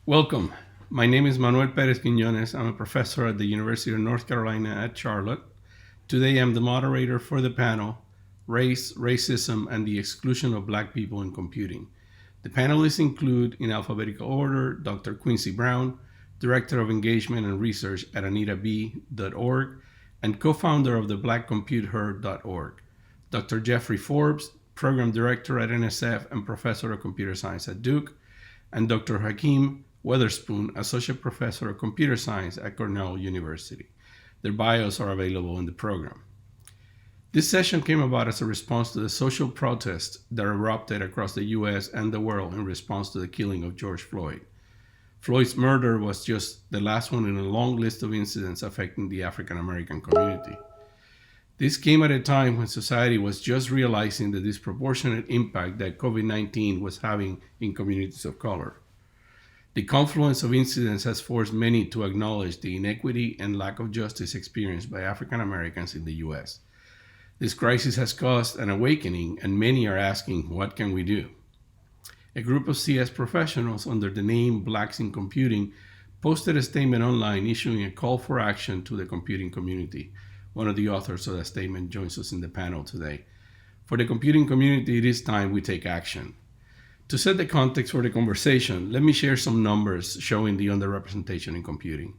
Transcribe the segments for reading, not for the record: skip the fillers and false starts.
Welcome. My name is Manuel Perez Quiñones. I'm a professor at the University of North Carolina at Charlotte. Today I'm the moderator for the panel, Race, Racism, and the Exclusion of Black People in Computing. The panelists include, in alphabetical order, Dr. Quincy Brown, Director of Engagement and Research at Equitably.org and co-founder of the blackcomputeherd.org, Dr. Jeffrey Forbes, Program Director at NSF and Professor of Computer Science at Duke, and Dr. Hakeem Weatherspoon, Associate Professor of Computer Science at Cornell University. Their bios are available in the program. This session came about as a response to the social protests that erupted across the US and the world in response to the killing of George Floyd. Floyd's murder was just the last one in a long list of incidents affecting the African American community. This came at a time when society was just realizing the disproportionate impact that COVID-19 was having in communities of color. The confluence of incidents has forced many to acknowledge the inequity and lack of justice experienced by African Americans in the US. This crisis has caused an awakening, and many are asking, what can we do? A group of CS professionals under the name Blacks in Computing posted a statement online issuing a call for action to the computing community. One of the authors of that statement joins us in the panel today. For the computing community, it is time we take action. To set the context for the conversation, let me share some numbers showing the underrepresentation in computing.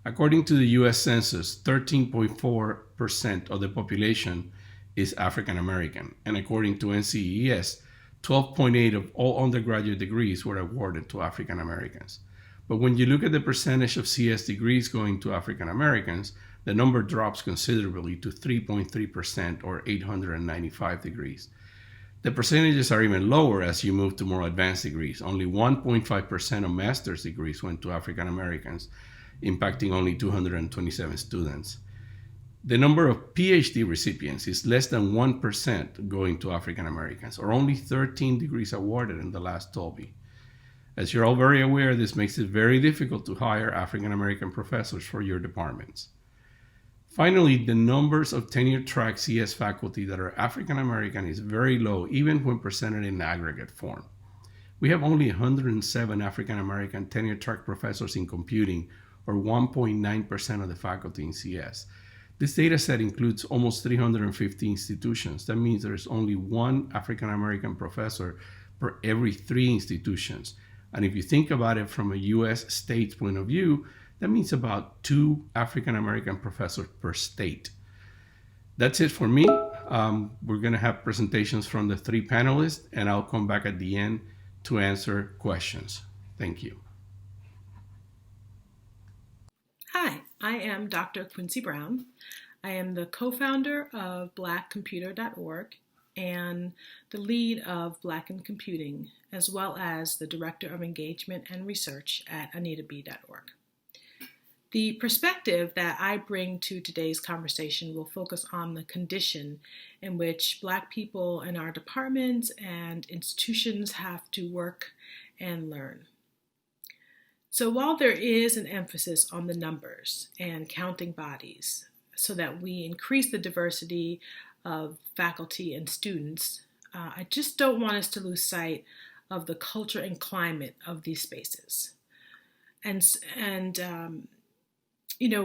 According to the US Census, 13.4% of the population is African American, and according to NCES, 12.8% of all undergraduate degrees were awarded to African Americans. But when you look at the percentage of CS degrees going to African Americans, the number drops considerably to 3.3% or 895 degrees. The percentages are even lower as you move to more advanced degrees. Only 1.5% of master's degrees went to African Americans, impacting only 227 students. The number of PhD recipients is less than 1% going to African Americans, or only 13 degrees awarded in the last TOLBI. As you're all very aware, this makes it very difficult to hire African American professors for your departments. Finally, the numbers of tenure-track CS faculty that are African American is very low, even when presented in aggregate form. We have only 107 African American tenure-track professors in computing, or 1.9% of the faculty in CS. This data set includes almost 350 institutions. That means there's only one African American professor per every 3 institutions. And if you think about it from a US state point of view, that means about 2 African American professors per state. That's it for me. We're going to have presentations from the 3 panelists, and I'll come back at the end to answer questions. Thank you. Hi, I am Dr. Quincy Brown. I am the co-founder of blackcomputer.org and the lead of Black in Computing, as well as the Director of Engagement and Research at Equitably.org. The perspective that I bring to today's conversation will focus on the condition in which Black people in our departments and institutions have to work and learn. So while there is an emphasis on the numbers and counting bodies so that we increase the diversity of faculty and students, I just don't want us to lose sight of the culture and climate of these spaces.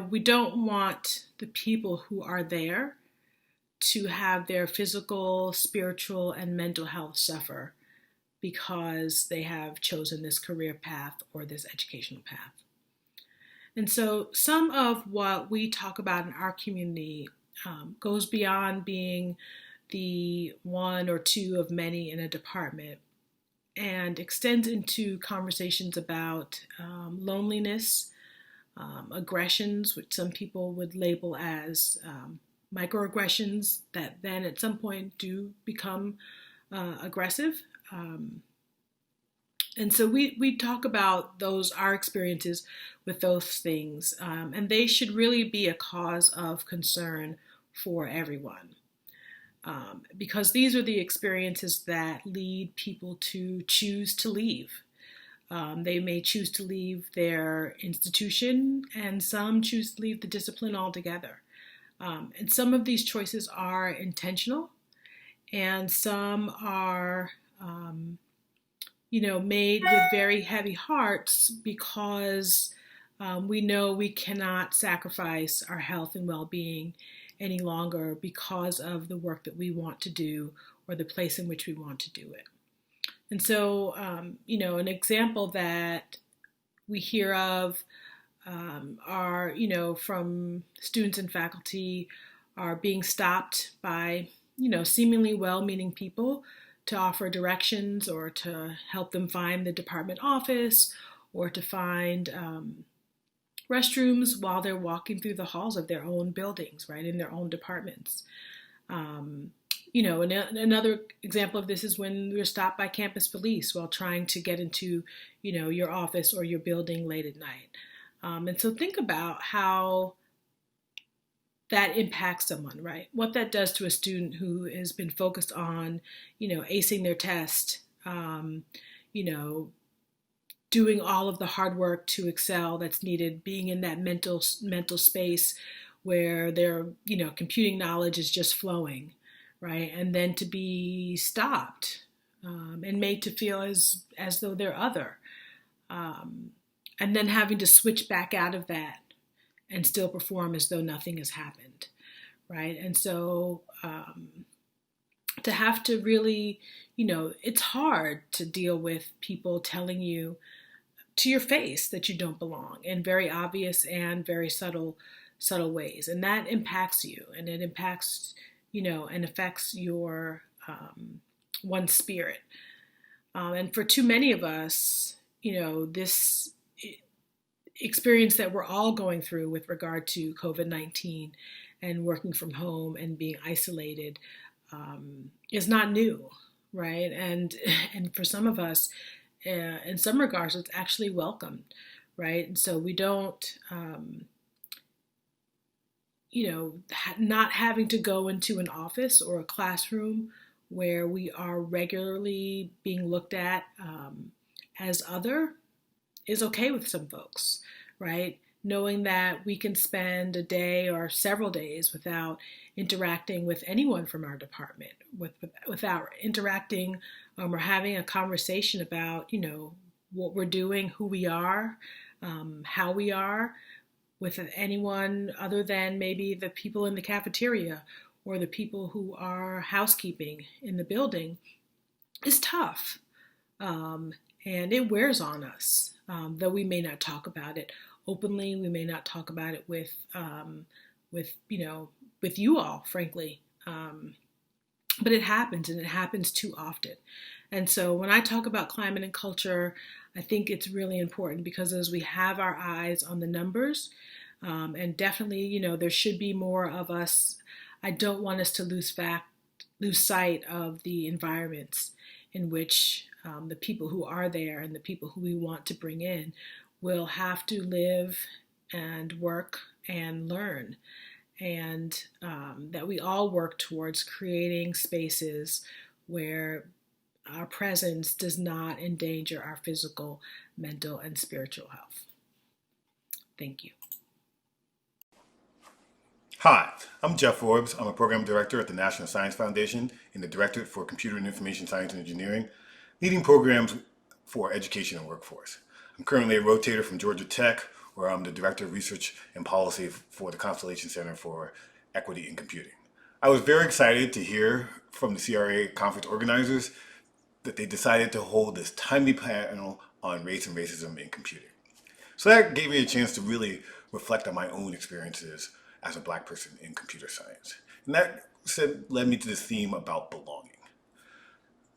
We don't want the people who are there to have their physical, spiritual, and mental health suffer because they have chosen this career path or this educational path. And so some of what we talk about in our community goes beyond being the 1 or 2 of many in a department and extends into conversations about loneliness, aggressions, which some people would label as microaggressions that then at some point do become aggressive. And so we talk about our experiences with those things, and they should really be a cause of concern for everyone. Because these are the experiences that lead people to choose to leave. They may choose to leave their institution, and some choose to leave the discipline altogether. And some of these choices are intentional, and some are, made with very heavy hearts because we know we cannot sacrifice our health and well-being any longer because of the work that we want to do or the place in which we want to do it. And so, an example that we hear of are, from students and faculty are being stopped by, seemingly well-meaning people to offer directions or to help them find the department office or to find restrooms while they're walking through the halls of their own buildings, right, in their own departments. And another example of this is when we're stopped by campus police while trying to get into, your office or your building late at night. And so think about how that impacts someone, right? What that does to a student who has been focused on, acing their test, doing all of the hard work to excel that's needed, being in that mental space where their, computing knowledge is just flowing, right? And then to be stopped and made to feel as though they're other. And then having to switch back out of that and still perform as though nothing has happened, right? And so to have to really, it's hard to deal with people telling you to your face that you don't belong in very obvious and very subtle ways. And that impacts you, and it impacts, and affects your one spirit. And for too many of us, this experience that we're all going through with regard to COVID-19 and working from home and being isolated is not new, right? And for some of us, in some regards, it's actually welcomed, right? And so we don't, not having to go into an office or a classroom where we are regularly being looked at as other is okay with some folks, right? Knowing that we can spend a day or several days without interacting with anyone from our department, without interacting or having a conversation about, what we're doing, who we are, how we are, with anyone other than maybe the people in the cafeteria or the people who are housekeeping in the building is tough. And it wears on us, though we may not talk about it openly. We may not talk about it with you all, frankly. But it happens, and it happens too often. And so when I talk about climate and culture, I think it's really important because as we have our eyes on the numbers, and definitely, there should be more of us. I don't want us to lose sight of the environments in which the people who are there and the people who we want to bring in will have to live and work and learn. And that we all work towards creating spaces where our presence does not endanger our physical, mental, and spiritual health. Thank you. Hi, I'm Jeff Forbes. I'm a program director at the National Science Foundation in the Directorate for Computer and Information Science and Engineering, leading programs for education and workforce. I'm currently a rotator from Georgia Tech, where I'm the Director of Research and Policy for the Constellation Center for Equity in Computing. I was very excited to hear from the CRA conference organizers that they decided to hold this timely panel on race and racism in computing. So that gave me a chance to really reflect on my own experiences as a Black person in computer science. And that led me to this theme about belonging.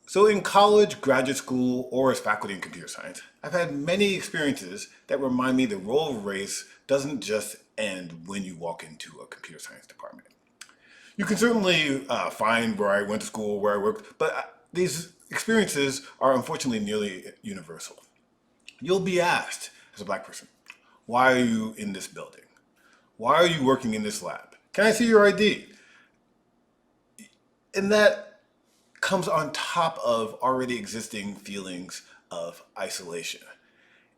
So in college, graduate school, or as faculty in computer science, I've had many experiences that remind me the role of race doesn't just end when you walk into a computer science department. You can certainly find where I went to school, where I worked, but these experiences are unfortunately nearly universal. You'll be asked as a Black person, why are you in this building? Why are you working in this lab? Can I see your ID? And that comes on top of already existing feelings of isolation.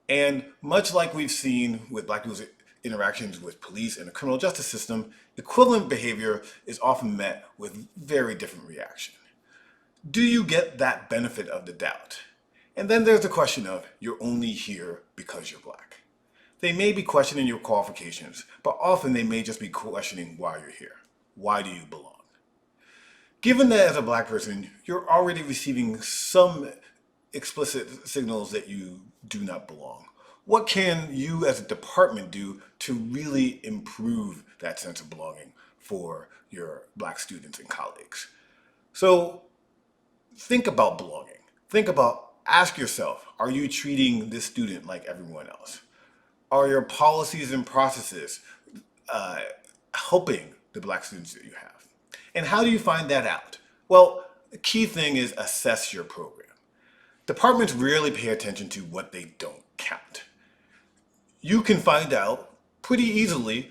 And much like we've seen with Black people's interactions with police and the criminal justice system, equivalent behavior is often met with very different reaction. Do you get that benefit of the doubt? And then there's the question of you're only here because you're black. They may be questioning your qualifications, but often they may just be questioning why you're here. Why do you belong? Given that as a black person, you're already receiving some explicit signals that you do not belong, what can you as a department do to really improve that sense of belonging for your black students and colleagues? So think about belonging. Ask yourself, are you treating this student like everyone else? Are your policies and processes helping the black students that you have? And how do you find that out? Well, the key thing is assess your program. Departments rarely pay attention to what they don't count. You can find out pretty easily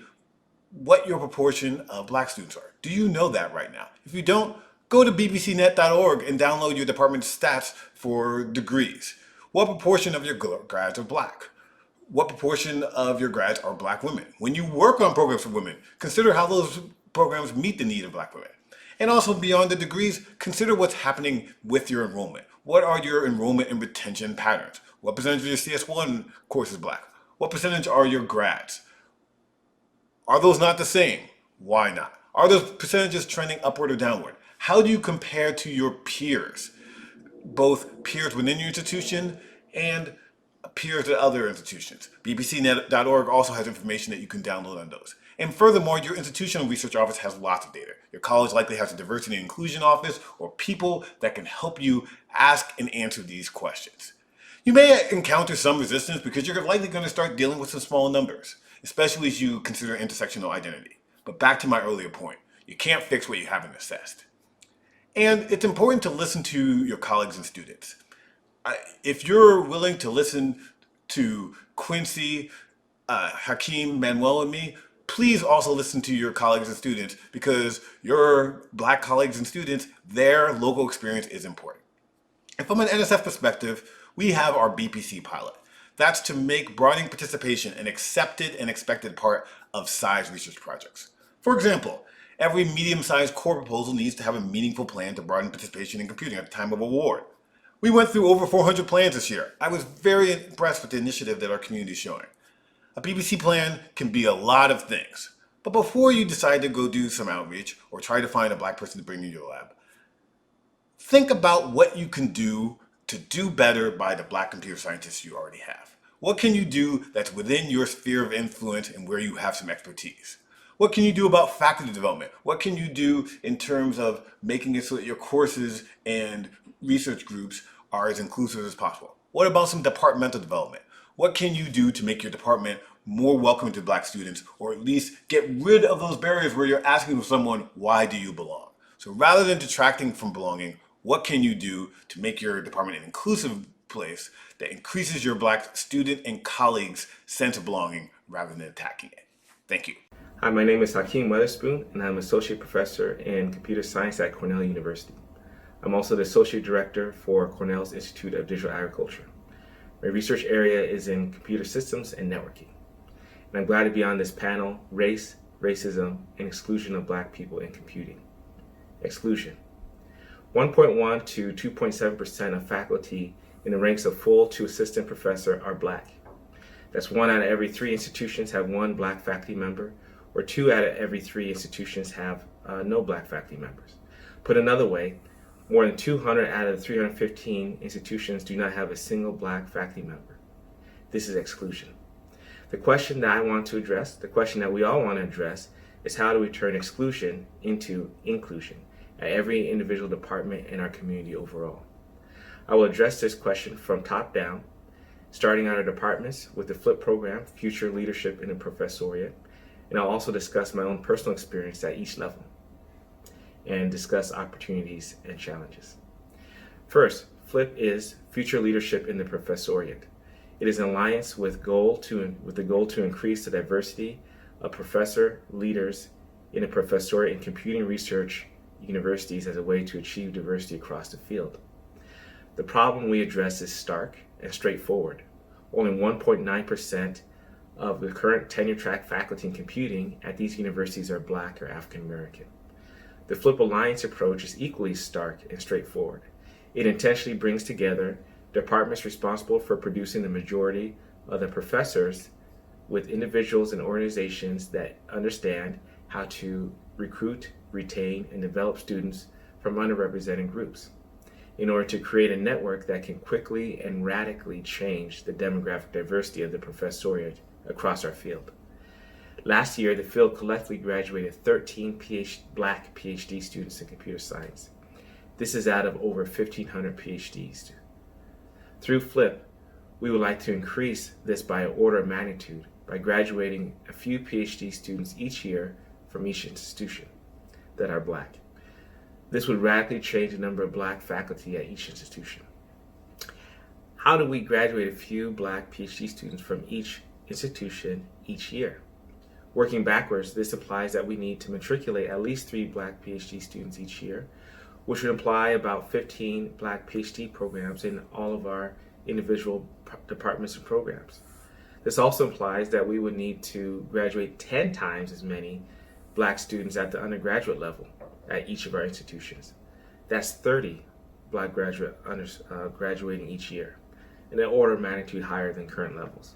what your proportion of black students are. Do you know that right now? If you don't, go to bbcnet.org and download your department's stats for degrees. What proportion of your grads are black? What proportion of your grads are black women? When you work on programs for women, consider how those programs meet the need of black women. And also beyond the degrees, consider what's happening with your enrollment. What are your enrollment and retention patterns? What percentage of your CS1 course is black? What percentage are your grads? Are those not the same? Why not? Are those percentages trending upward or downward? How do you compare to your peers? Both peers within your institution and peers at other institutions. bbcnet.org also has information that you can download on those. And furthermore, your institutional research office has lots of data. Your college likely has a diversity and inclusion office or people that can help you ask and answer these questions. You may encounter some resistance because you're likely going to start dealing with some small numbers, especially as you consider intersectional identity. But back to my earlier point, you can't fix what you haven't assessed. And it's important to listen to your colleagues and students. If you're willing to listen to Quincy, Hakeem, Manuel, and me, please also listen to your colleagues and students because your black colleagues and students, their local experience is important. And from an NSF perspective, we have our BPC pilot. That's to make broadening participation an accepted and expected part of SCI's research projects. For example, every medium-sized core proposal needs to have a meaningful plan to broaden participation in computing at the time of award. We went through over 400 plans this year. I was very impressed with the initiative that our community is showing. A BBC plan can be a lot of things, but before you decide to go do some outreach or try to find a black person to bring into your lab, think about what you can do to do better by the black computer scientists you already have. What can you do that's within your sphere of influence and where you have some expertise? What can you do about faculty development? What can you do in terms of making it so that your courses and research groups are as inclusive as possible? What about some departmental development? What can you do to make your department more welcoming to black students, or at least get rid of those barriers where you're asking someone, why do you belong? So rather than detracting from belonging, what can you do to make your department an inclusive place that increases your black student and colleagues' sense of belonging rather than attacking it? Thank you. Hi, my name is Hakeem Weatherspoon, and I'm Associate Professor in Computer Science at Cornell University. I'm also the Associate Director for Cornell's Institute of Digital Agriculture. My research area is in computer systems and networking. And I'm glad to be on this panel, Race, Racism, and Exclusion of Black People in Computing. Exclusion. 1.1 to 2.7% of faculty in the ranks of full to assistant professor are black. That's 1 out of every 3 institutions have 1 black faculty member, or 2 out of every 3 institutions have no black faculty members. Put another way, more than 200 out of the 315 institutions do not have a single black faculty member. This is exclusion. The question that I want to address, the question that we all want to address, is how do we turn exclusion into inclusion at every individual department in our community overall? I will address this question from top down, starting at our departments with the FLIP program, Future Leadership in the Professoriate, and I'll also discuss my own personal experience at each level and discuss opportunities and challenges. First, FLIP is Future Leadership in the Professoriate. It is an alliance with the goal to increase the diversity of professor leaders in the professoriate in computing research universities as a way to achieve diversity across the field. The problem we address is stark and straightforward. Only 1.9% of the current tenure-track faculty in computing at these universities are Black or African American. The FLIP Alliance approach is equally stark and straightforward. It intentionally brings together Departments responsible for producing the majority of the professors with individuals and organizations that understand how to recruit, retain, and develop students from underrepresented groups in order to create a network that can quickly and radically change the demographic diversity of the professoriate across our field. Last year, the field collectively graduated 13 Black PhD students in computer science. This is out of over 1,500 PhDs. Through FLIP, we would like to increase this by an order of magnitude by graduating a few PhD students each year from each institution that are Black. This would radically change the number of Black faculty at each institution. How do we graduate a few Black PhD students from each institution each year? Working backwards, this implies that we need to matriculate at least 3 Black PhD students each year, which would imply about 15 Black PhD programs in all of our individual departments and programs. This also implies that we would need to graduate 10 times as many Black students at the undergraduate level at each of our institutions. That's 30 Black graduating each year, in an order of magnitude higher than current levels.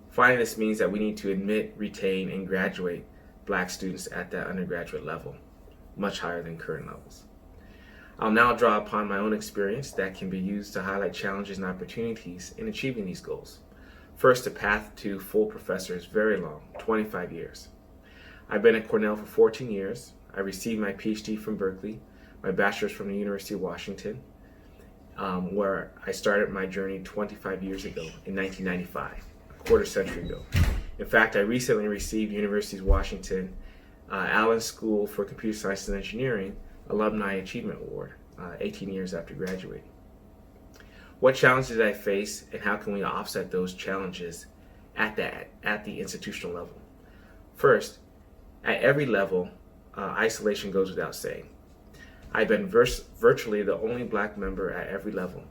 Finally, this means that we need to admit, retain, and graduate Black students at that undergraduate level, much higher than current levels. I'll now draw upon my own experience that can be used to highlight challenges and opportunities in achieving these goals. First, the path to full professor is very long, 25 years. I've been at Cornell for 14 years. I received my PhD from Berkeley, my bachelor's from the University of Washington, where I started my journey 25 years ago in 1995, a quarter century ago. In fact, I recently received University of Washington Allen School for Computer Science and Engineering Alumni Achievement Award, 18 years after graduating. What challenges did I face, and how can we offset those challenges at the institutional level? First, at every level, isolation goes without saying. I've been virtually the only Black member at every level.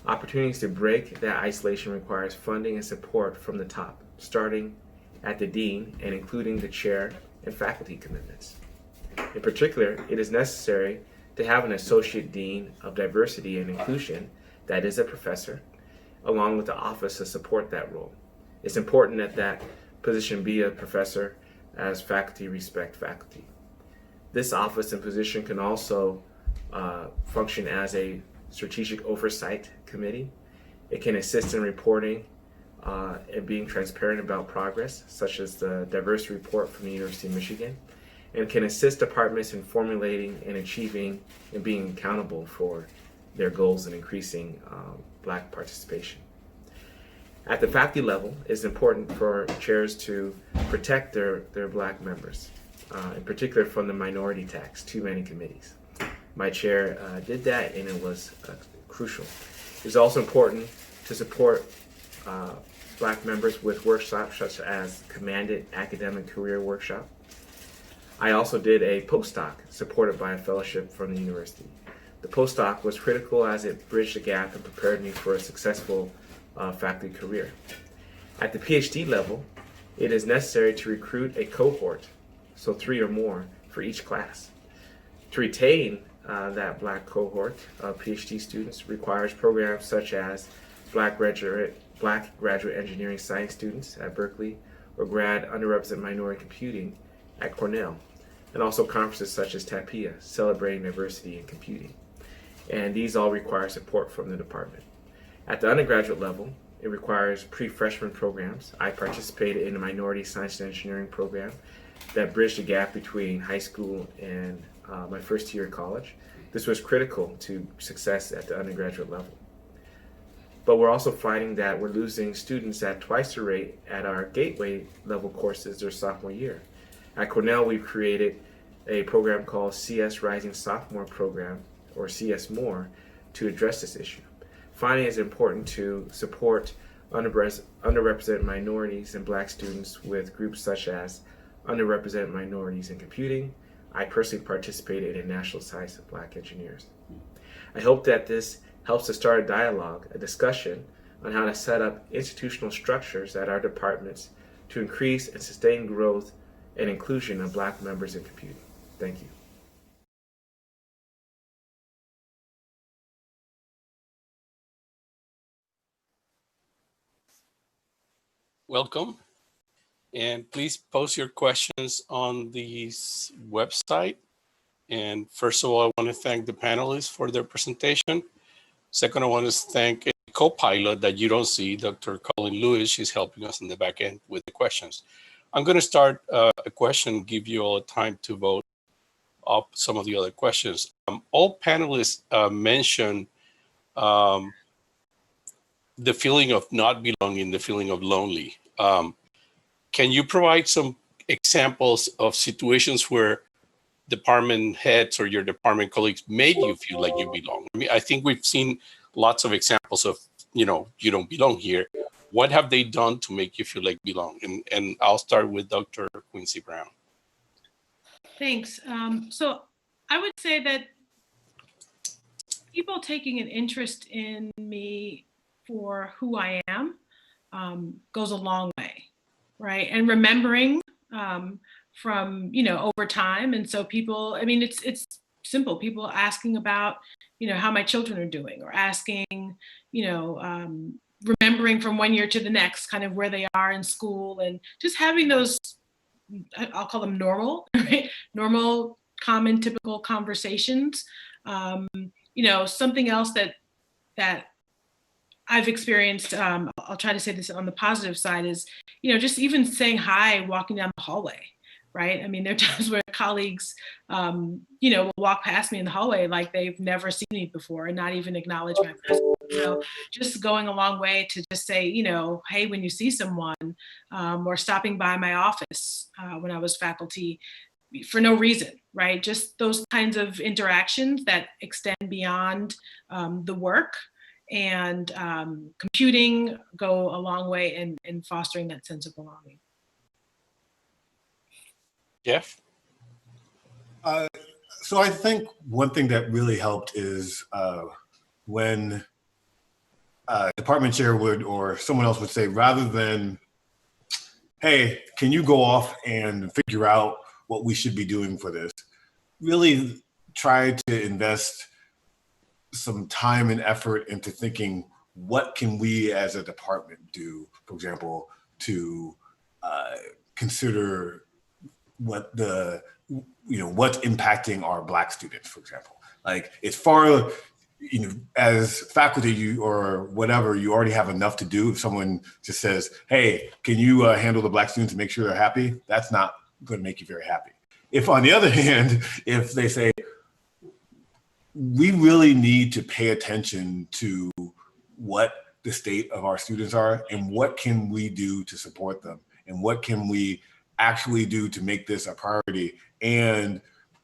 Opportunities to break that isolation requires funding and support from the top, starting at the dean and including the chair and faculty commitments. In particular, it is necessary to have an associate dean of diversity and inclusion that is a professor, along with the office to support that role. It's important that that position be a professor, as faculty respect faculty. This office and position can also function as a strategic oversight committee. It can assist in reporting and being transparent about progress, such as the diversity report from the University of Michigan, and can assist departments in formulating and achieving and being accountable for their goals in increasing Black participation. At the faculty level, it's important for chairs to protect their Black members, in particular from the minority tax, too many committees. My chair did that, and it was crucial. It's also important to support Black members with workshops such as Commanded Academic Career Workshop. I also did a postdoc supported by a fellowship from the university. The postdoc was critical as it bridged the gap and prepared me for a successful faculty career. At the PhD level, it is necessary to recruit a cohort, so 3 or more for each class. To retain that Black cohort of PhD students requires programs such as Black graduate engineering science students at Berkeley, or grad underrepresented minority computing at Cornell, and also conferences such as TAPIA, celebrating diversity in computing. And these all require support from the department. At the undergraduate level, it requires pre-freshman programs. I participated in a minority science and engineering program that bridged the gap between high school and my first year of college. This was critical to success at the undergraduate level. But we're also finding that we're losing students at twice the rate at our gateway level courses their sophomore year. At Cornell, we've created a program called CS Rising Sophomore Program, or CS More, to address this issue. Finally, it's important to support underrepresented minorities and Black students with groups such as Underrepresented Minorities in Computing. I personally participated in National Science of Black Engineers. I hope that this helps to start a dialogue, a discussion on how to set up institutional structures at our departments to increase and sustain growth and inclusion of Black members in computing. Thank you. welcome. And please post your questions on the website. And first of all, I want to thank the panelists for their presentation. Second, I want to thank a co-pilot that you don't see, Dr. Colin Lewis. She's helping us in the back end with the questions. I'm going to start a question, give you all time to vote up some of the other questions. All panelists mentioned the feeling of not belonging, the feeling of lonely. Can you provide some examples of situations where department heads or your department colleagues made you feel like you belong? I mean, I think we've seen lots of examples of, you don't belong here. What have they done to make you feel like belong? And I'll start with Dr. Quincy Brown. Thanks. So I would say that people taking an interest in me for who I am goes a long way, right? And remembering from over time, and so people, I mean, it's simple. People asking about how my children are doing, or asking, remembering from one year to the next, kind of where they are in school, and just having those, I'll call them normal, right? Normal, common, typical conversations. Something else that I've experienced, I'll try to say this on the positive side, is, just even saying hi walking down the hallway, right? I mean, there are times where colleagues, will walk past me in the hallway like they've never seen me before and not even acknowledge my presence. Just going a long way to just say, hey, when you see someone, or stopping by my office when I was faculty, for no reason, right? Just those kinds of interactions that extend beyond the work and computing go a long way in fostering that sense of belonging. Jeff? So I think one thing that really helped is when department chair would, or someone else would say, rather than, hey, can you go off and figure out what we should be doing for this, really try to invest some time and effort into thinking, what can we as a department do, for example, to consider what what's impacting our Black students, for example. Like, it's far, as faculty, or whatever, you already have enough to do. If someone just says, hey, can you handle the Black students and make sure they're happy? That's not going to make you very happy. If, on the other hand, if they say, we really need to pay attention to what the state of our students are, and what can we do to support them, and what can we actually do to make this a priority, and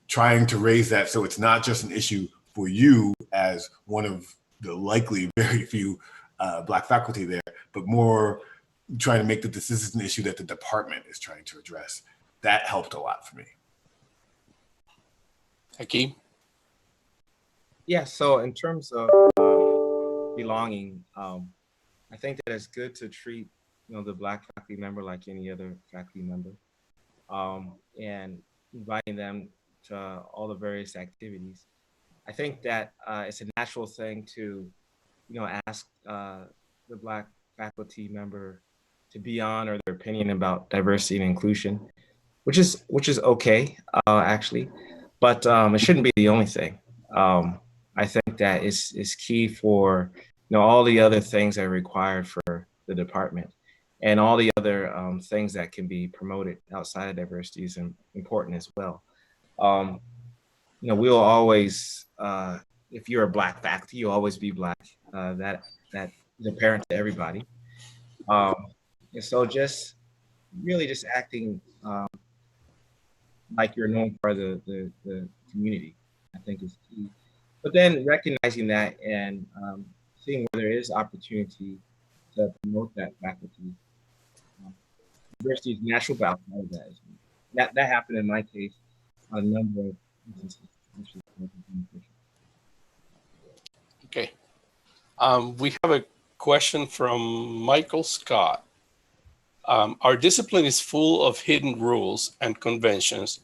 trying to raise that so it's not just an issue for you as one of the likely very few Black faculty there, but more trying to make that this is an issue that the department is trying to address. That helped a lot for me. Hakeem? Yeah, so in terms of belonging, I think that it's good to treat the Black faculty member like any other faculty member, and inviting them to all the various activities. I think that it's a natural thing to ask the Black faculty member to be on, or their opinion about diversity and inclusion, which is okay, actually, but it shouldn't be the only thing. I think that is key for all the other things that are required for the department, and all the other things that can be promoted outside of diversity is important as well. We'll always, if you're a Black faculty, you'll always be Black. That is apparent to everybody. And so just acting like you're a known part of the community, I think, is key. But then recognizing that and seeing where there is opportunity to promote that faculty. Diversity is natural, but outside of that, that happened in my case on a number of instances. Okay. We have a question from Michael Scott. Our discipline is full of hidden rules and conventions,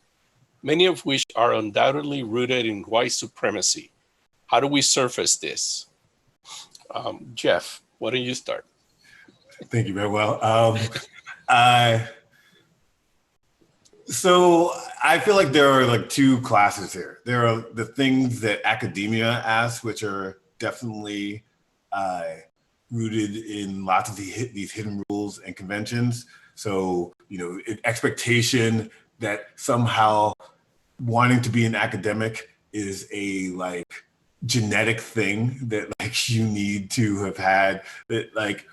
many of which are undoubtedly rooted in white supremacy. How do we surface this? Jeff, why don't you start? Thank you very well. I So I feel like there are like two classes here. There are the things that academia asks, which are definitely uh, rooted in lots of these hidden rules and conventions. So, expectation that somehow wanting to be an academic is a like genetic thing that like you need to have had, that like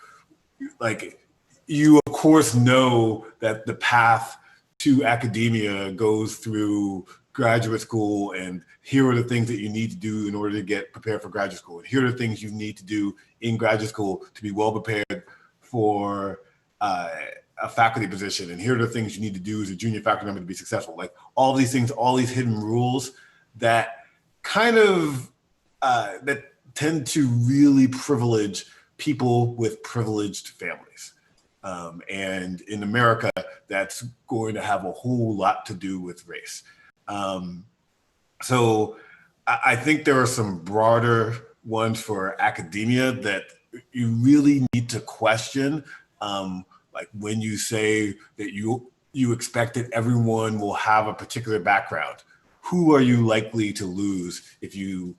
you of course know that the path to academia goes through graduate school, and here are the things that you need to do in order to get prepared for graduate school, and here are the things you need to do in graduate school to be well prepared for a faculty position, and here are the things you need to do as a junior faculty member to be successful. Like all these things, all these hidden rules that kind of that tend to really privilege people with privileged families. And in America, that's going to have a whole lot to do with race. So I think there are some broader ones for academia that you really need to question. Like when you say that you expect that everyone will have a particular background, who are you likely to lose if you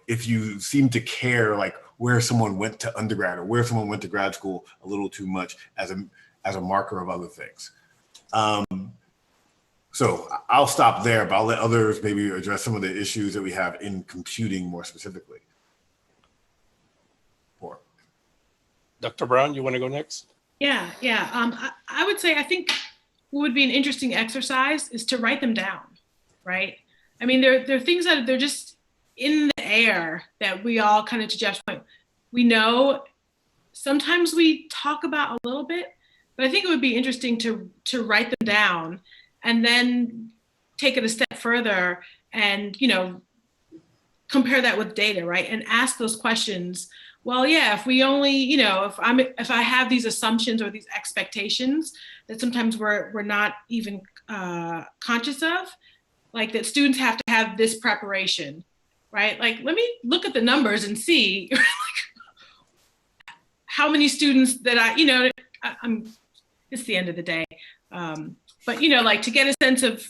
if you seem to care like where someone went to undergrad or where someone went to grad school a little too much as a marker of other things. So I'll stop there, but I'll let others maybe address some of the issues that we have in computing more specifically. Or Dr. Brown, you want to go next? Yeah. I would say I think what would be an interesting exercise is to write them down, right? I mean, there are things that they're just in the air that we all kind of, to Jeff's point, we know sometimes we talk about a little bit, but I think it would be interesting to write them down and then take it a step further and, compare that with data, right? And ask those questions. Well, yeah, if we only, if I have these assumptions or these expectations that sometimes we're not even conscious of, like that students have to have this preparation, right? Like, let me look at the numbers and see how many students that it's the end of the day. But, like to get a sense of,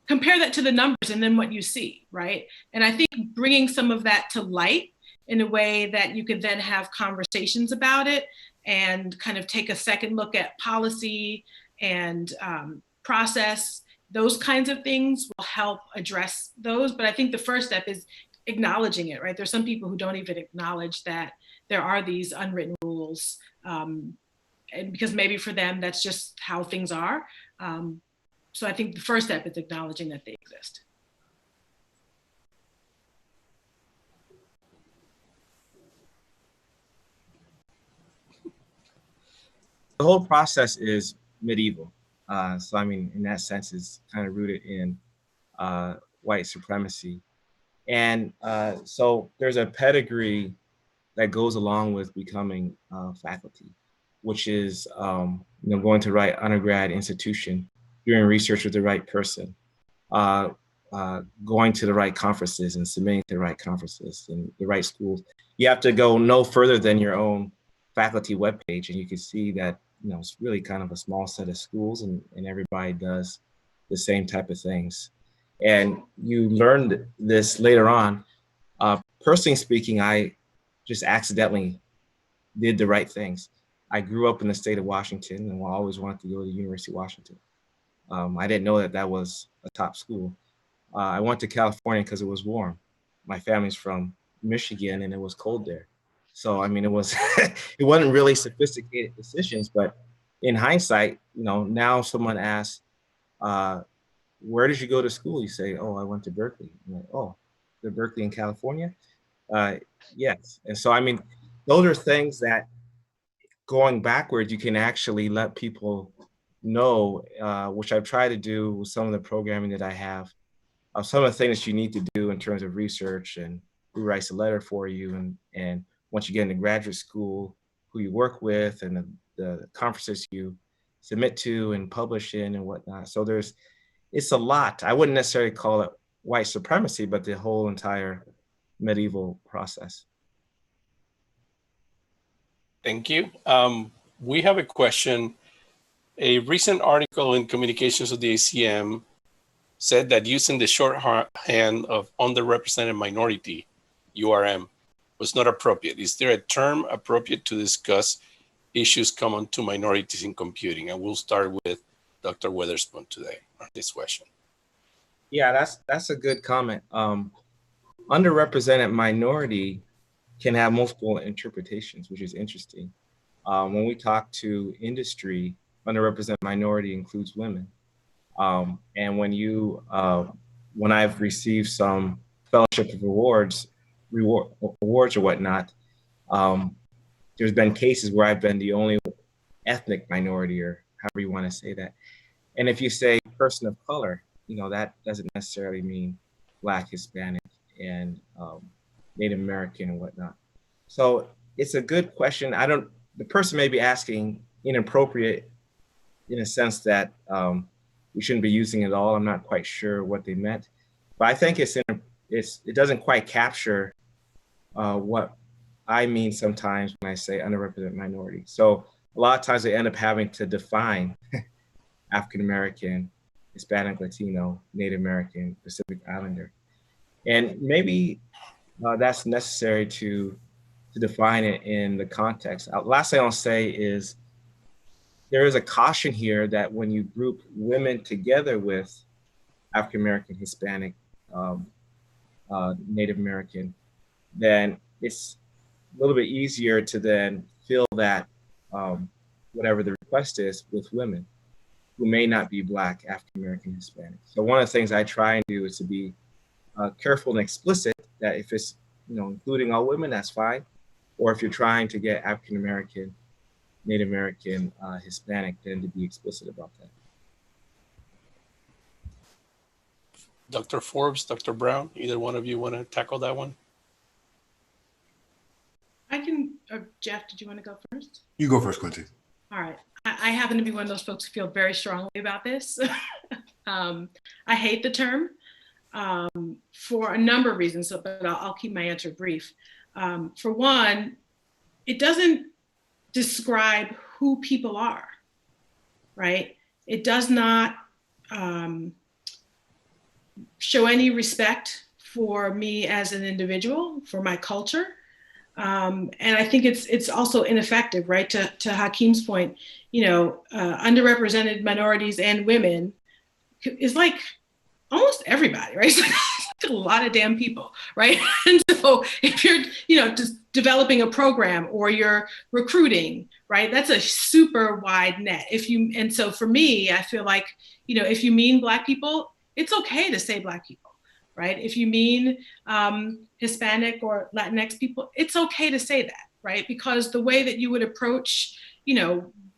compare that to the numbers and then what you see, right? And I think bringing some of that to light in a way that you could then have conversations about it and kind of take a second look at policy and process, those kinds of things will help address those. But I think the first step is acknowledging it, right? There's some people who don't even acknowledge that there are these unwritten rules. And because maybe for them, that's just how things are. So I think the first step is acknowledging that they exist. The whole process is medieval. So I mean, in that sense, it's kind of rooted in white supremacy. And so there's a pedigree that goes along with becoming faculty, which is going to the right undergrad institution, doing research with the right person, going to the right conferences and submitting to the right conferences and the right schools. You have to go no further than your own faculty webpage, and you can see that it's really kind of a small set of schools, and everybody does the same type of things. And you learned this later on. Personally speaking, I just accidentally did the right things. I grew up in the state of Washington and always wanted to go to the University of Washington. I didn't know that that was a top school. I went to California because it was warm. My family's from Michigan and it was cold there. So, I mean, it was, it wasn't really sophisticated decisions, but in hindsight, now someone asks, where did you go to school? You say, oh, I went to Berkeley. I'm like, oh, the Berkeley in California? Yes. And so, I mean, those are things that going backward, you can actually let people know, which I've tried to do with some of the programming that I have, some of the things you need to do in terms of research and who writes a letter for you. And once you get into graduate school, who you work with and the conferences you submit to and publish in and whatnot. So it's a lot. I wouldn't necessarily call it white supremacy, but the whole entire medieval process. Thank you. We have a question. A recent article in Communications of the ACM said that using the shorthand of underrepresented minority, URM, was not appropriate. Is there a term appropriate to discuss issues common to minorities in computing? And we'll start with Dr. Witherspoon today on this question. Yeah, that's a good comment. Underrepresented minority can have multiple interpretations, which is interesting. When we talk to industry, underrepresented minority includes women. And when I've received some fellowship of awards or whatnot, there's been cases where I've been the only ethnic minority, or however you want to say that. And if you say person of color, that doesn't necessarily mean Black, Hispanic, and Native American and whatnot. So it's a good question. The person may be asking inappropriate in a sense that we shouldn't be using it all. I'm not quite sure what they meant, but I think it doesn't quite capture what I mean sometimes when I say underrepresented minority. So a lot of times they end up having to define African American, Hispanic, Latino, Native American, Pacific Islander, and maybe that's necessary to define it in the context. Last thing I'll say is there is a caution here that when you group women together with African American, Hispanic, Native American, then it's a little bit easier to then fill that, whatever the request is, with women who may not be Black, African American, Hispanic. So one of the things I try and do is to be careful and explicit that if it's including all women, that's fine. Or if you're trying to get African American, Native American, Hispanic, then to be explicit about that. Dr. Forbes, Dr. Brown, either one of you want to tackle that one? I can, Jeff, did you want to go first? You go first, Quincy. All right. I happen to be one of those folks who feel very strongly about this. I hate the term for a number of reasons, but I'll keep my answer brief. For one, it doesn't describe who people are, right? It does not show any respect for me as an individual, for my culture. And I think it's also ineffective, right? To Hakeem's point, underrepresented minorities and women is like almost everybody, right? It's like a lot of damn people, right? And so if you're, just developing a program or you're recruiting, right? That's a super wide net. And so for me, I feel like, if you mean Black people, it's okay to say Black people, right? If you mean Hispanic or Latinx people, it's okay to say that, right? Because the way that you would approach,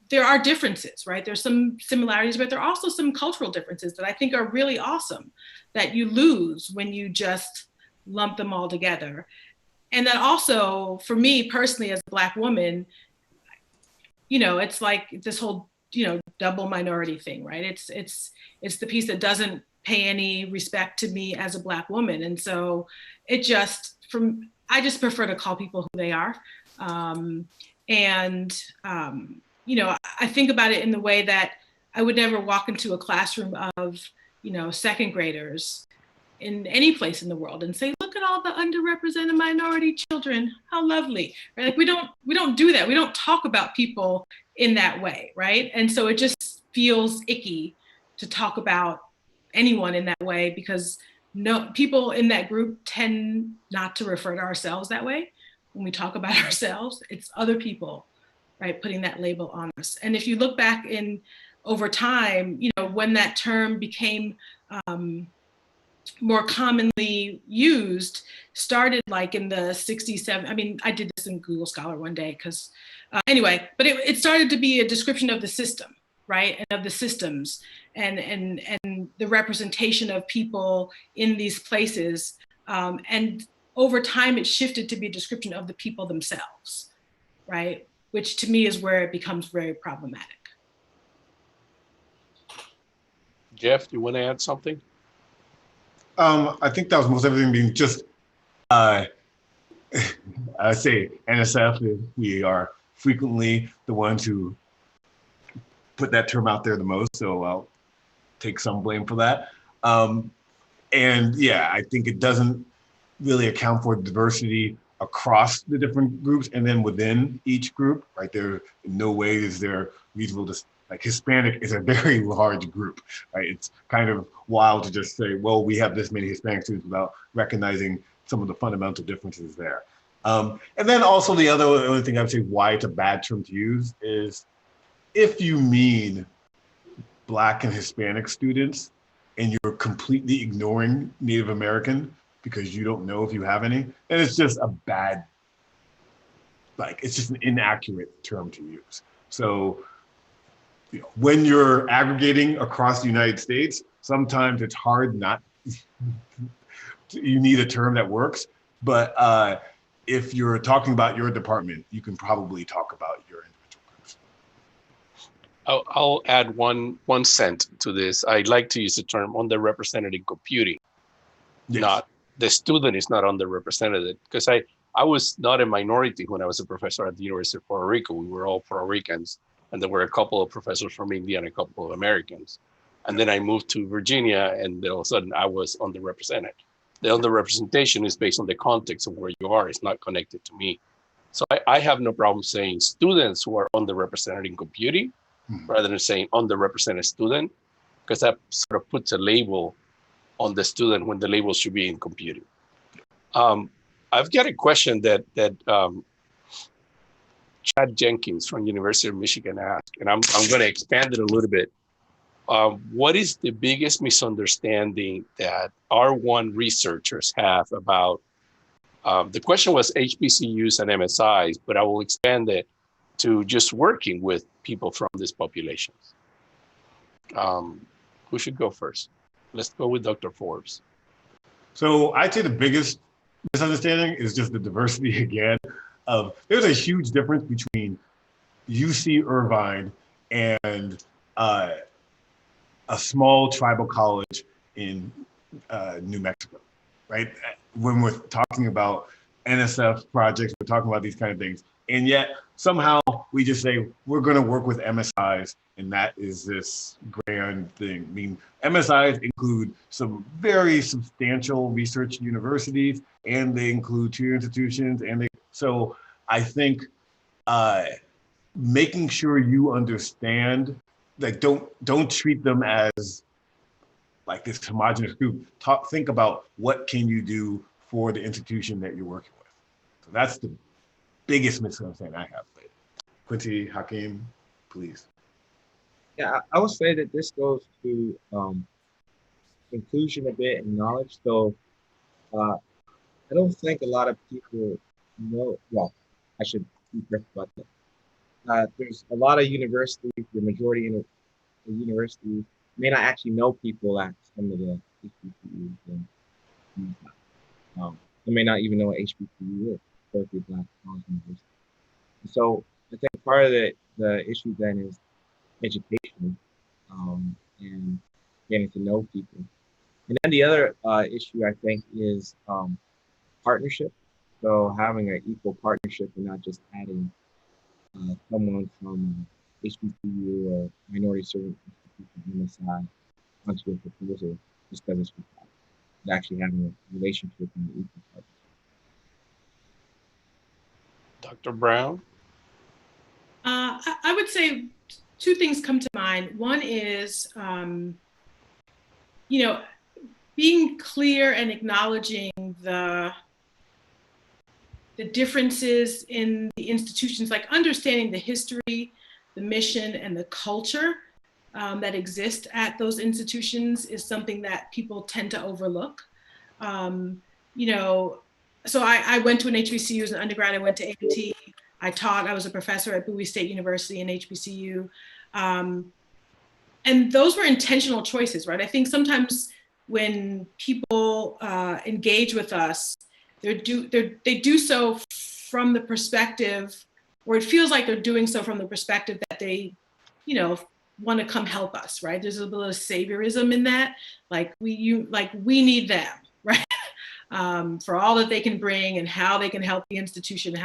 there are differences, right? There's some similarities, but there are also some cultural differences that I think are really awesome that you lose when you just lump them all together. And that also, for me personally, as a Black woman, it's like this whole, double minority thing, right? It's the piece that doesn't pay any respect to me as a Black woman. And so I just prefer to call people who they are. I think about it in the way that I would never walk into a classroom of, second graders in any place in the world and say, look at all the underrepresented minority children, how lovely, right? Like we don't do that. We don't talk about people in that way, right? And so it just feels icky to talk about anyone in that way because people in that group tend not to refer to ourselves that way. When we talk about ourselves, it's other people, right, putting that label on us. And if you look back over time, when that term became more commonly used, started like in the 60s, 70s. I mean, I did this in Google Scholar one day because anyway, but it started to be a description of the system, right? And of the systems and the representation of people in these places. And over time, it shifted to be a description of the people themselves, right? Which to me is where it becomes very problematic. Jeff, do you want to add something? I think that was most everything being just, I say NSF, we are frequently the ones who put that term out there the most, so I'll take some blame for that. And yeah, I think it doesn't really account for diversity across the different groups and then within each group, right? There, in no way is there reasonable to, like Hispanic is a very large group, right? It's kind of wild to just say, well, we have this many Hispanic students without recognizing some of the fundamental differences there. And then also the other thing I would say why it's a bad term to use is if you mean Black and Hispanic students and you're completely ignoring Native American because you don't know if you have any, and it's just a bad, like, it's just an inaccurate term to use. So, you know, when you're aggregating across the United States, sometimes it's hard not, you need a term that works, but if you're talking about your department, you can probably talk about your individual groups. I'll add one cent to this. I like to use the term underrepresented in computing. Yes. Not the student is not underrepresented, because I was not a minority when I was a professor at the University of Puerto Rico. We were all Puerto Ricans, and there were a couple of professors from India and a couple of Americans. And then I moved to Virginia, and then all of a sudden I was underrepresented. The underrepresentation is based on the context of where you are. It's not connected to me. So I have no problem saying students who are underrepresented in computing, rather than saying underrepresented student, because that sort of puts a label on the student when the label should be in computing. I've got a question that Chad Jenkins from University of Michigan asked, and I'm going to expand it a little bit. What is the biggest misunderstanding that R1 researchers have about, the question was HBCUs and MSIs, but I will expand it to just working with people from these populations. Who should go first? Let's go with Dr. Forbes. So I'd say the biggest misunderstanding is just the diversity again of, there's a huge difference between UC Irvine and a small tribal college in New Mexico, right? When we're talking about NSF projects, we're talking about these kind of things. And yet somehow we just say, we're gonna work with MSIs, and that is this grand thing. I mean, MSIs include some very substantial research universities, and they include tier institutions, and so I think making sure you understand, like, don't treat them as like this homogenous group. Think about what can you do for the institution that you're working with. So that's the biggest misunderstanding I have. Quincy, Hakeem, please. Yeah, I would say that this goes to inclusion a bit and knowledge. So I don't think a lot of people know, well, I should be careful about that. There's a lot of universities, the majority of the universities may not actually know people at some of the HBCUs. They may not even know what HBCU is, Berkeley Black College University. So I think part of the issue then is education and getting to know people. And then the other issue I think is partnership. So having an equal partnership and not just adding someone from HBCU or minority serving institution MSI onto a proposal just because it's required. But actually having a relationship and an equal partnership. Dr. Brown? I would say two things come to mind. One is, being clear and acknowledging the differences in the institutions, like understanding the history, the mission, and the culture that exist at those institutions is something that people tend to overlook. So I went to an HBCU as an undergrad. I went to A&T. I was a professor at Bowie State University and HBCU. And those were intentional choices, right? I think sometimes when people engage with us, they do so from the perspective, or it feels like they're doing so from the perspective that they, want to come help us, right? There's a little of saviorism in that, like we need them, right? For all that they can bring and how they can help the institution,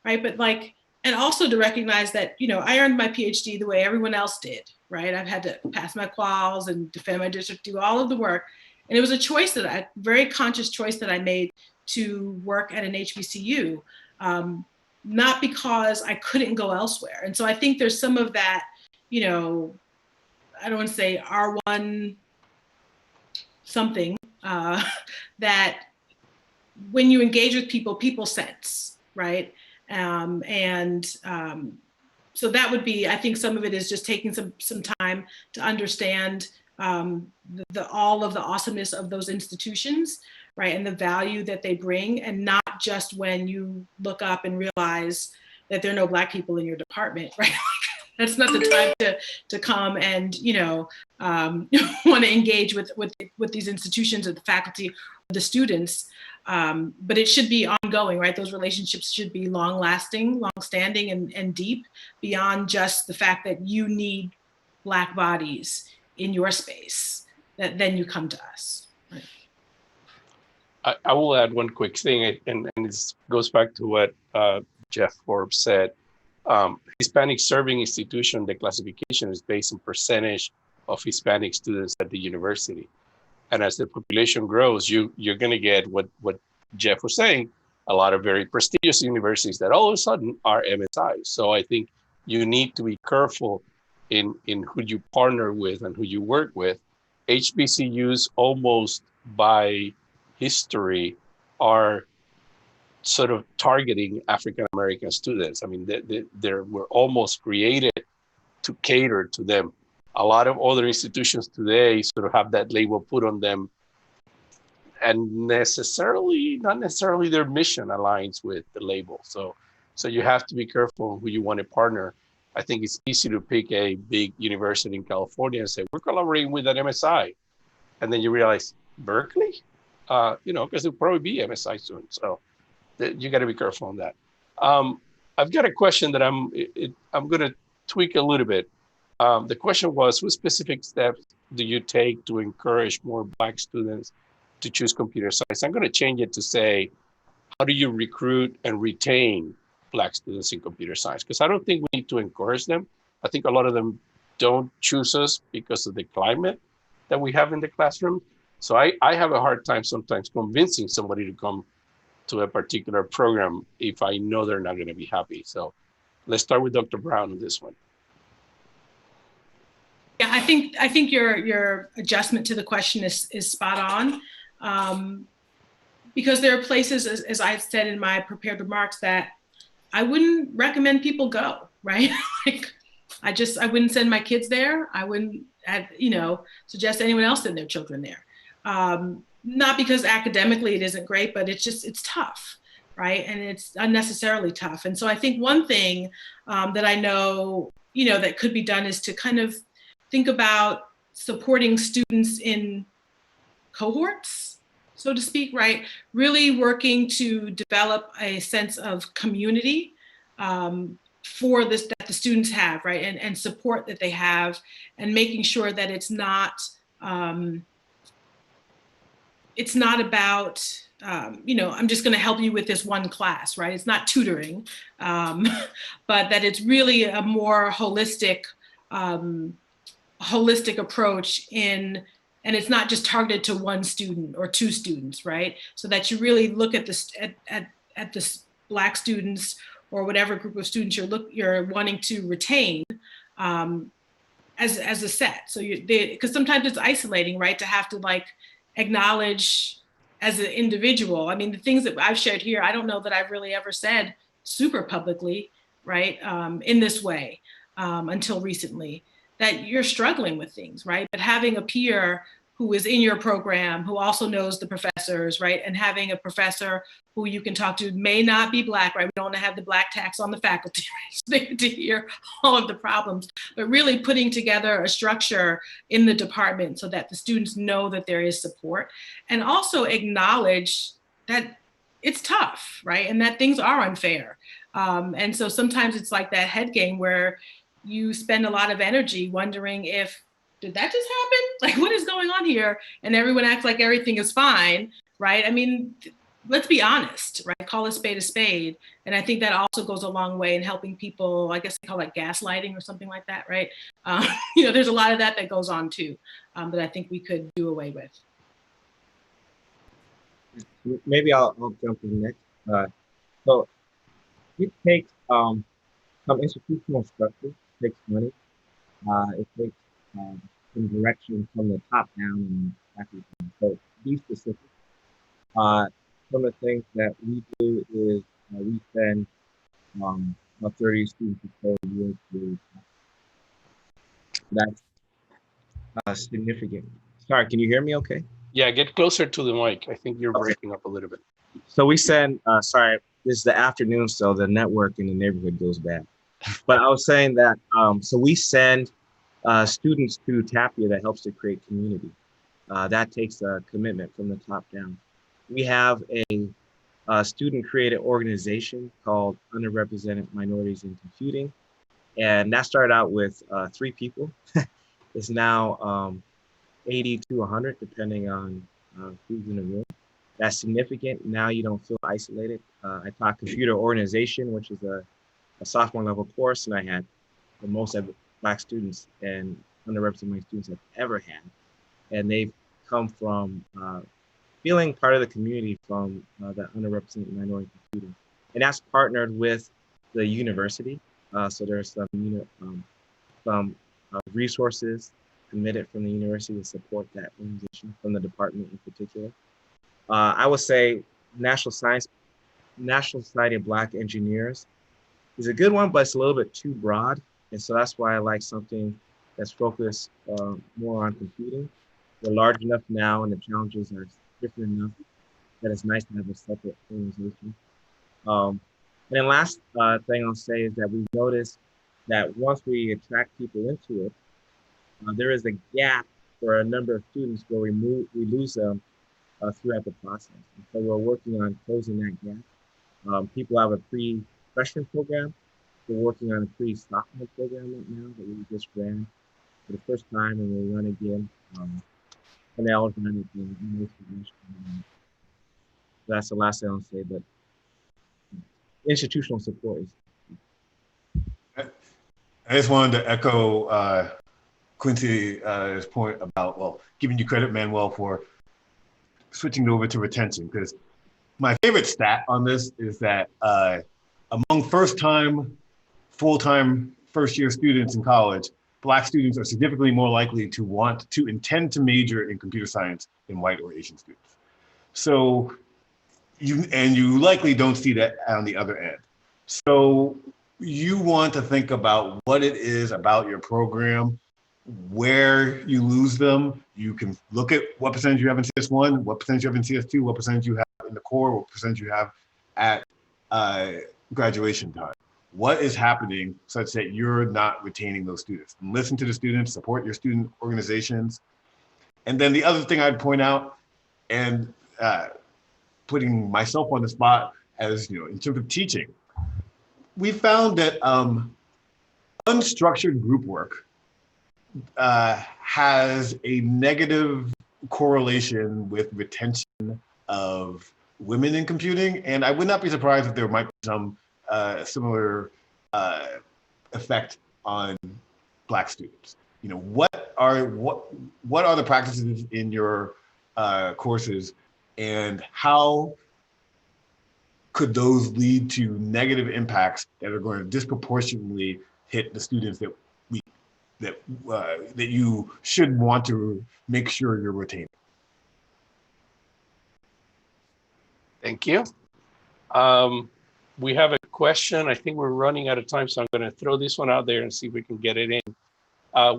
right? But and also to recognize that, I earned my PhD the way everyone else did, right? I've had to pass my quals and defend my district, do all of the work. And it was a very conscious choice that I made to work at an HBCU, not because I couldn't go elsewhere. And so I think there's some of that, I don't want to say R1 something, that when you engage with people, people sense, right? So that would be, I think some of it is just taking some time to understand all of the awesomeness of those institutions, right? And the value that they bring, and not just when you look up and realize that there are no Black people in your department, right? That's not the time to come and, want to engage with these institutions or the faculty or the students. But it should be ongoing, right? Those relationships should be long-lasting, long-standing, and deep, beyond just the fact that you need Black bodies in your space, that then you come to us. Right? I will add one quick thing, and it goes back to what Jeff Forbes said. Hispanic serving institution, the classification is based on percentage of Hispanic students at the university. And as the population grows, you're going to get what Jeff was saying, a lot of very prestigious universities that all of a sudden are MSIs. So I think you need to be careful in who you partner with and who you work with. HBCUs, almost by history, are sort of targeting African-American students. I mean, they were almost created to cater to them. A lot of other institutions today sort of have that label put on them, and not necessarily their mission aligns with the label. So you have to be careful who you want to partner. I think it's easy to pick a big university in California and say, we're collaborating with an MSI. And then you realize, Berkeley? Because it'll probably be MSI soon. So you got to be careful on that. I've got a question that I'm going to tweak a little bit. The question was, what specific steps do you take to encourage more Black students to choose computer science? I'm going to change it to say, how do you recruit and retain Black students in computer science? Because I don't think we need to encourage them. I think a lot of them don't choose us because of the climate that we have in the classroom. So I have a hard time sometimes convincing somebody to come to a particular program if I know they're not going to be happy. So let's start with Dr. Brown on this one. Yeah, I think your adjustment to the question is spot on, because there are places, as I said in my prepared remarks, that I wouldn't recommend people go, right? Like, I wouldn't send my kids there. I wouldn't, suggest anyone else send their children there. Not because academically it isn't great, but it's tough, right? And it's unnecessarily tough. And so I think one thing that I know, that could be done is to kind of think about supporting students in cohorts, so to speak, right? Really working to develop a sense of community for this that the students have, right? And support that they have, and making sure that it's not about, I'm just going to help you with this one class, right? It's not tutoring, but that it's really a more holistic approach and it's not just targeted to one student or two students, right? So that you really look at this at this Black students or whatever group of students you're wanting to retain as a set. So because sometimes it's isolating, right? To have to acknowledge as an individual. I mean, the things that I've shared here, I don't know that I've really ever said super publicly, right? In this way, until recently, that you're struggling with things, right? But having a peer who is in your program, who also knows the professors, right? And having a professor who you can talk to may not be Black, right? We don't have the Black tax on the faculty, right? So they get to hear all of the problems, but really putting together a structure in the department so that the students know that there is support, and also acknowledge that it's tough, right? And that things are unfair. And so sometimes it's like that head game where you spend a lot of energy wondering did that just happen? Like, what is going on here? And everyone acts like everything is fine, right? I mean, let's be honest, right? Call a spade a spade. And I think that also goes a long way in helping people, I guess they call it gaslighting or something like that, right? There's a lot of that goes on too, that I think we could do away with. Maybe I'll jump in next. So it takes some institutional structure, it takes money, it takes some direction from the top down and backwards down. So to be specific, some of the things that we do is we send about 30 students per year to that's significant. Sorry, can you hear me okay? Yeah, get closer to the mic. I think you're breaking up a little bit. So we send, sorry, this is the afternoon, so the network in the neighborhood goes bad. But I was saying that, so we send students to Tapia that helps to create community. That takes a commitment from the top down. We have a student-created organization called Underrepresented Minorities in Computing. And that started out with 3 people. It's now 80 to 100, depending on who's in the room. That's significant. Now you don't feel isolated. I taught computer organization, which is a sophomore level course, and I had the most Black students and underrepresented students I've ever had. And they've come from feeling part of the community from the underrepresented minority computing. And that's partnered with the university. So there's some resources committed from the university to support that organization, from the department in particular. I would say National Society of Black Engineers is a good one, but it's a little bit too broad. And so that's why I like something that's focused more on computing. We're large enough now and the challenges are different enough that it's nice to have a separate organization. And then last thing I'll say is that we've noticed that once we attract people into it, there is a gap for a number of students where we lose them throughout the process. And so we're working on closing that gap. People have a pre-freshman program. We're working on a pre-sophomore program right now that we just ran for the first time, and we'll run again. And they all run again. That's the last thing I'll say, but institutional support is. I just wanted to echo Quincy's point about, well, giving you credit, Manuel, for switching over to retention, because my favorite stat on this is that among first-time, full-time, first-year students in college, Black students are significantly more likely to intend to major in computer science than white or Asian students. So you likely don't see that on the other end. So you want to think about what it is about your program, where you lose them. You can look at what percentage you have in CS1, what percentage you have in CS2, what percentage you have in the core, what percentage you have at graduation time. What is happening such that you're not retaining those students? And listen to the students, support your student organizations. And then the other thing I'd point out, and putting myself on the spot as, in terms of teaching, we found that unstructured group work has a negative correlation with retention of women in computing. And I would not be surprised if there might be some similar effect on Black students. What are the practices in your courses, and how could those lead to negative impacts that are going to disproportionately hit the students that you should want to make sure you're retaining? Thank you. We have a question. I think we're running out of time, so I'm going to throw this one out there and see if we can get it in.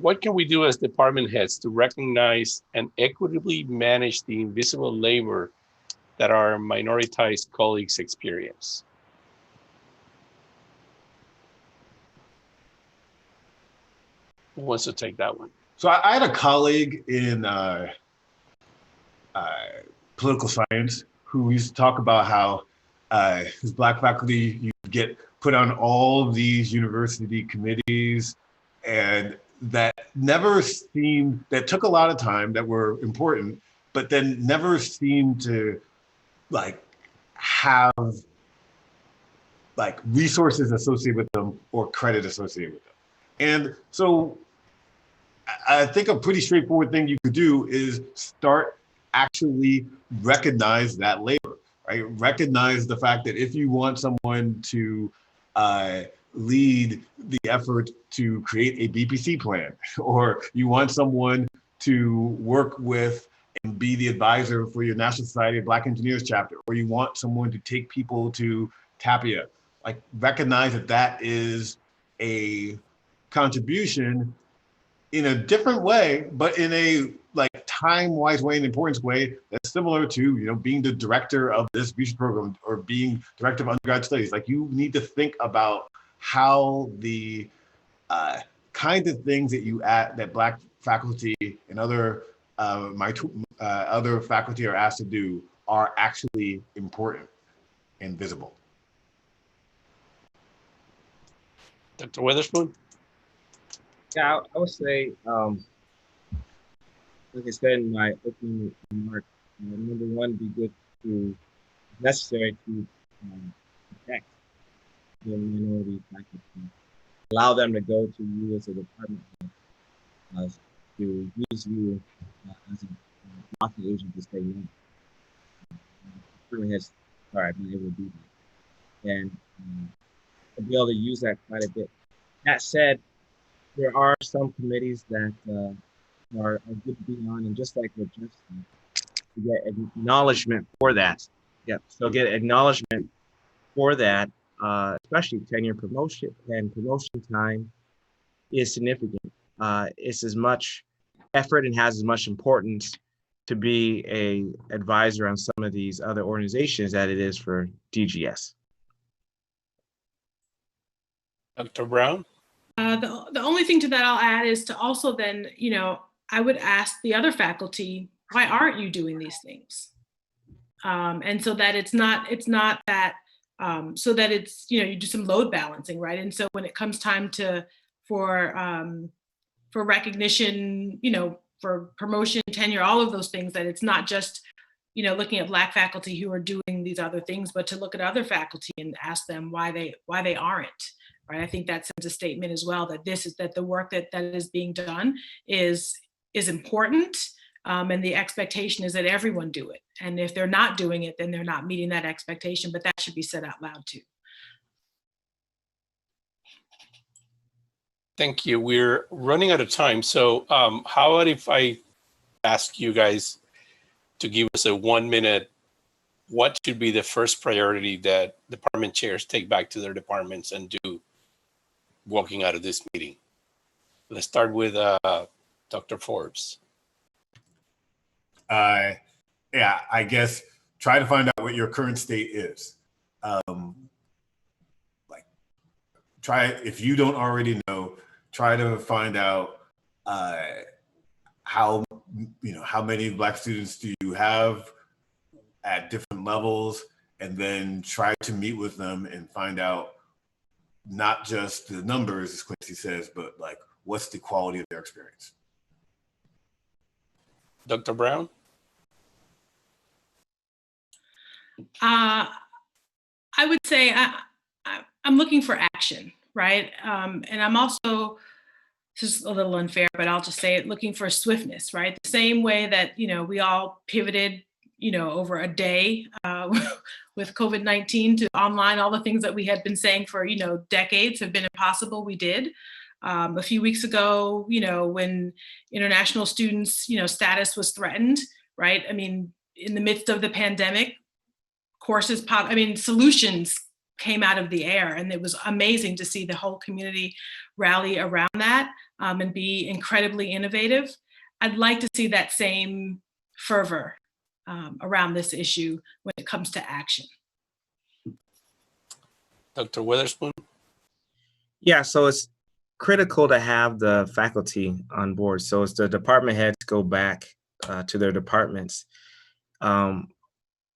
What can we do as department heads to recognize and equitably manage the invisible labor that our minoritized colleagues experience? Who wants to take that one? So I had a colleague in political science who used to talk about how his Black faculty, you get put on all of these university committees, and that took a lot of time, that were important, but then never seemed to have like resources associated with them or credit associated with them. And so I think a pretty straightforward thing you could do is start actually recognize that labor, right? Recognize the fact that if you want someone to lead the effort to create a BPC plan, or you want someone to work with and be the advisor for your National Society of Black Engineers chapter, or you want someone to take people to Tapia, like recognize that that is a contribution in a different way, but in a like time-wise way and importance way that's similar to, you know, being the director of this research program or being director of undergrad studies. Like you need to think about how the kinds of things that you add, that Black faculty and other other faculty are asked to do are actually important and visible. Dr. Witherspoon? Yeah, I would say, like I said in my opening remark, number one, it'd be good to, if necessary, to protect the minority faculty. Allow them to go to you as a department head, to use you as a blocking agent to say no. Certainly has, sorry, I've been able to do that. And to be able to use that quite a bit. That said, there are some committees that are good to be on, and just like what Jeff said, to get acknowledgement for that. Yeah, so get acknowledgement for that, especially tenure promotion and promotion time is significant. It's as much effort and has as much importance to be a advisor on some of these other organizations that it is for DGS. Dr. Brown? The only thing to that I'll add is to also then, you know, I would ask the other faculty, why aren't you doing these things? And so that it's not that, so that it's, you know, you do some load balancing, right? And so when it comes time for recognition, you know, for promotion, tenure, all of those things, that it's not just, you know, looking at Black faculty who are doing these other things, but to look at other faculty and ask them why they aren't. Right. I think that sends a statement as well that that the work that is being done is important, and the expectation is that everyone do it. And if they're not doing it, then they're not meeting that expectation. But that should be said out loud too. Thank you. We're running out of time. So how about if I ask you guys to give us a 1 minute, what should be the first priority that department chairs take back to their departments and do walking out of this meeting? Let's start with Dr. Forbes. Yeah, I guess try to find out what your current state is. Like, try, if you don't already know, try to find out how many Black students do you have at different levels, and then try to meet with them and find out not just the numbers, as Quincy says, but like what's the quality of their experience. Dr. Brown? I would say I'm looking for action, right? And I'm also, this is a little unfair, but I'll just say it, looking for swiftness, right? The same way that, you know, we all pivoted, you know, over a day with COVID-19 to online, all the things that we had been saying for, you know, decades have been impossible, we did. A few weeks ago, you know, when international students, you know, status was threatened, right? I mean, in the midst of the pandemic, solutions came out of the air, and it was amazing to see the whole community rally around that and be incredibly innovative. I'd like to see that same fervor around this issue when it comes to action. Dr. Witherspoon? Yeah, so it's critical to have the faculty on board. So as the department heads go back to their departments,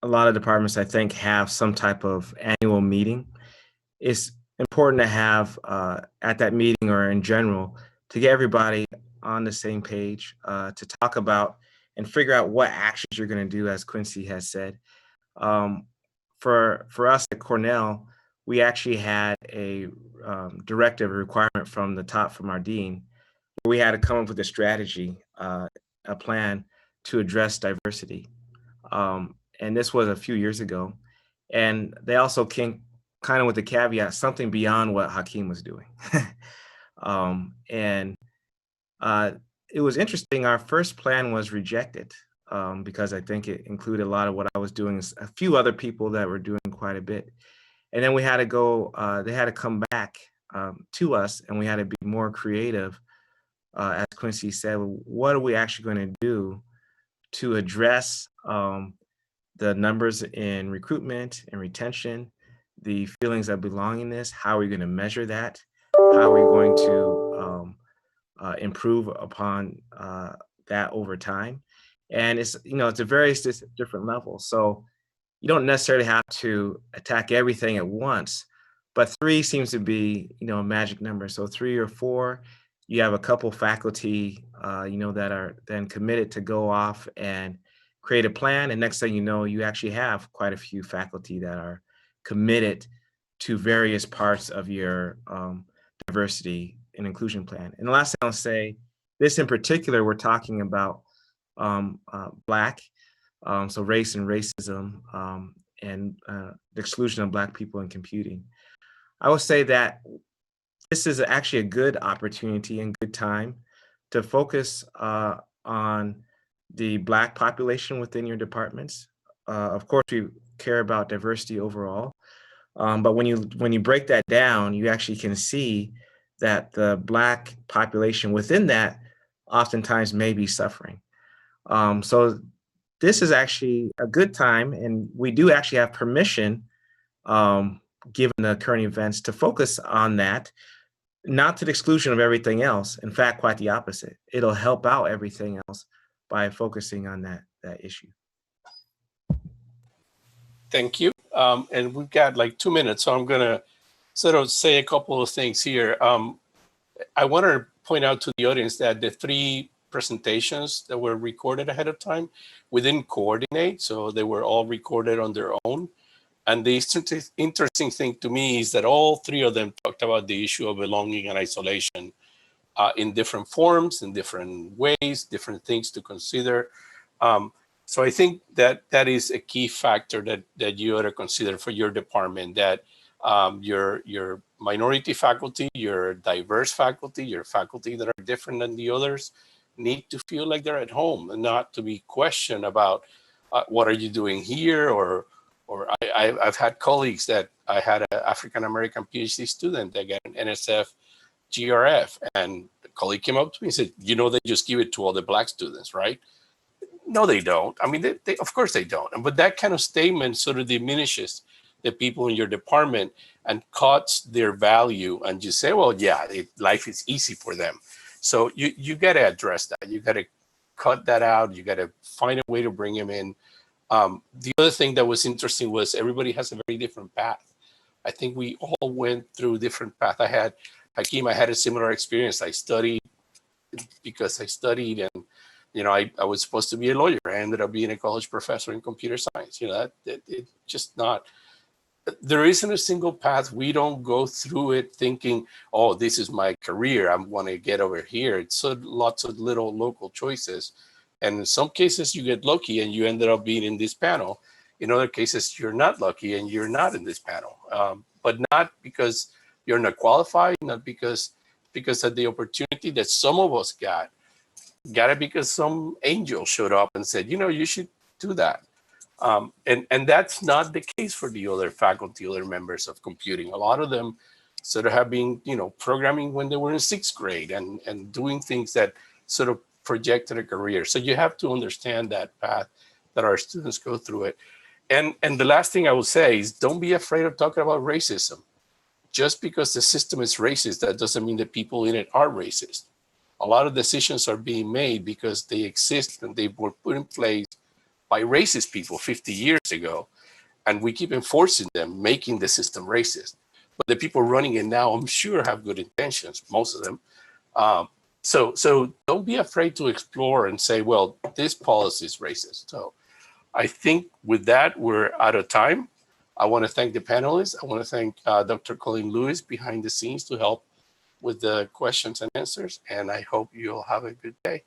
a lot of departments, I think, have some type of annual meeting. It's important to have at that meeting or in general to get everybody on the same page, to talk about and figure out what actions you're going to do, as Quincy has said. for us at Cornell, we actually had a directive, a requirement from the top, from our dean, where we had to come up with a strategy, a plan to address diversity. And this was a few years ago. And they also came kind of with the caveat, something beyond what Hakeem was doing. And it was interesting. Our first plan was rejected because I think it included a lot of what I was doing, a few other people that were doing quite a bit. And then we had to go, they had to come back to us, and we had to be more creative. As Quincy said, what are we actually going to do to address the numbers in recruitment and retention, the feelings of belongingness? How are we going to measure that? How are we going to improve upon that over time? And it's, it's a various different levels. So you don't necessarily have to attack everything at once, but 3 seems to be, a magic number. So 3 or 4, you have a couple faculty, that are then committed to go off and create a plan. And next thing you know, you actually have quite a few faculty that are committed to various parts of your diversity and inclusion plan. And the last thing I'll say, this in particular, we're talking about Black, so race and racism, and the exclusion of Black people in computing. I would say that this is actually a good opportunity and good time to focus on the Black population within your departments. Of course, we care about diversity overall, but when you break that down, you actually can see that the Black population within that oftentimes may be suffering. So this is actually a good time, and we do actually have permission, given the current events, to focus on that, not to the exclusion of everything else. In fact, quite the opposite. It'll help out everything else by focusing on that issue. Thank you. And we've got like 2 minutes, so I'm going to sort of say a couple of things here. I want to point out to the audience that the 3 presentations that were recorded ahead of time, we didn't coordinate, so they were all recorded on their own. And the interesting thing to me is that all 3 of them talked about the issue of belonging and isolation in different forms, in different ways, different things to consider. So I think that that is a key factor that you ought to consider for your department, that your minority faculty, your diverse faculty, your faculty that are different than the others need to feel like they're at home and not to be questioned about what are you doing here, or I've had colleagues that I had an African-American PhD student that got an NSF GRF, and the colleague came up to me and said, they just give it to all the Black students, right? No, they don't. I mean, they of course they don't. But that kind of statement sort of diminishes the people in your department and cuts their value, and you say, well, yeah, life is easy for them. So you got to address that. You got to cut that out. You got to find a way to bring them in. The other thing that was interesting was everybody has a very different path. I think we all went through different paths. Hakeem, I had a similar experience. I studied because I studied, and I was supposed to be a lawyer. I ended up being a college professor in computer science. It just not. There isn't a single path. We don't go through it thinking, oh, this is my career, I want to get over here. It's lots of little local choices. And in some cases, you get lucky and you ended up being in this panel. In other cases, you're not lucky and you're not in this panel. But not because you're not qualified, not because of the opportunity that some of us got it because some angel showed up and said, you should do that. And that's not the case for the other faculty, other members of computing. A lot of them sort of have been, programming when they were in 6th grade and doing things that sort of projected a career. So you have to understand that path that our students go through it. And the last thing I will say is, don't be afraid of talking about racism. Just because the system is racist, that doesn't mean that people in it are racist. A lot of decisions are being made because they exist and they were put in place by racist people 50 years ago, and we keep enforcing them, making the system racist. But the people running it now, I'm sure, have good intentions, most of them. So don't be afraid to explore and say, well, this policy is racist. So I think with that, we're out of time. I want to thank the panelists. I want to thank Dr. Colleen Lewis behind the scenes to help with the questions and answers. And I hope you'll have a good day.